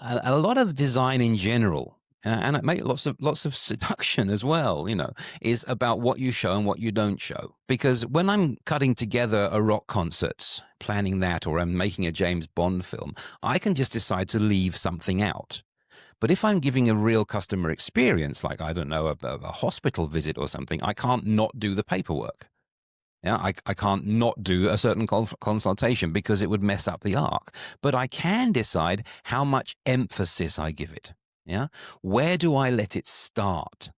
A lot of design in general, and it may lots of seduction as well, is about what you show and what you don't show. Because when I'm cutting together a rock concert, planning that, or I'm making a James Bond film, I can just decide to leave something out. But if I'm giving a real customer experience, like, I don't know, a hospital visit or something, I can't not do the paperwork. Yeah, I can't not do a certain consultation because it would mess up the arc. But I can decide how much emphasis I give it. Yeah. Where do I let it start?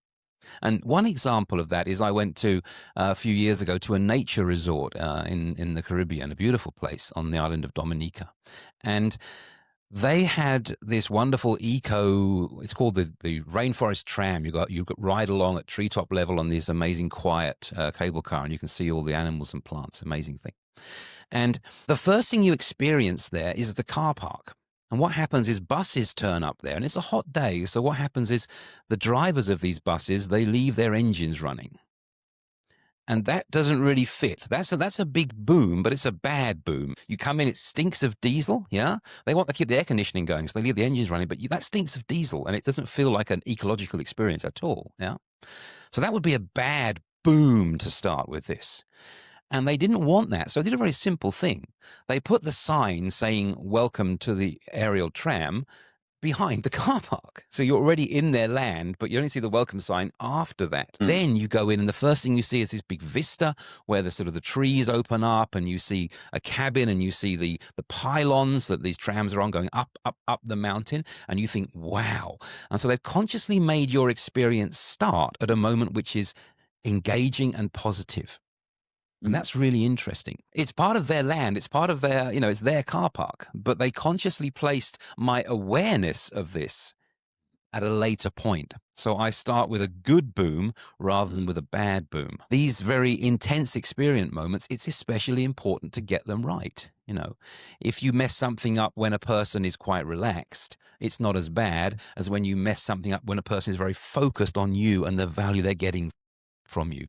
And one example of that is I went to a few years ago to a nature resort in the Caribbean, a beautiful place on the island of Dominica. And they had this wonderful it's called the rainforest tram. You ride along at treetop level on this amazing quiet cable car, and you can see all the animals and plants. Amazing thing. And the first thing you experience there is the car park. And what happens is buses turn up there, and it's a hot day. So what happens is the drivers of these buses, they leave their engines running. And that doesn't really fit. That's a big boom, but it's a bad boom. You come in, it stinks of diesel. Yeah, they want to keep the air conditioning going, so they leave the engines running. But that stinks of diesel, and it doesn't feel like an ecological experience at all. Yeah, so that would be a bad boom to start with this. And they didn't want that, so they did a very simple thing. They put the sign saying "Welcome to the aerial tram" behind the car park. So you're already in their land, but you only see the welcome sign after that. Then you go in, and the first thing you see is this big vista where the trees open up, and you see a cabin, and you see the pylons that these trams are on going up, up, up the mountain, and you think, wow. And so they've consciously made your experience start at a moment which is engaging and positive. And that's really interesting. It's part of their land. It's part of their, it's their car park. But they consciously placed my awareness of this at a later point. So I start with a good boom rather than with a bad boom. These very intense experience moments, it's especially important to get them right. If you mess something up when a person is quite relaxed, it's not as bad as when you mess something up when a person is very focused on you and the value they're getting from you.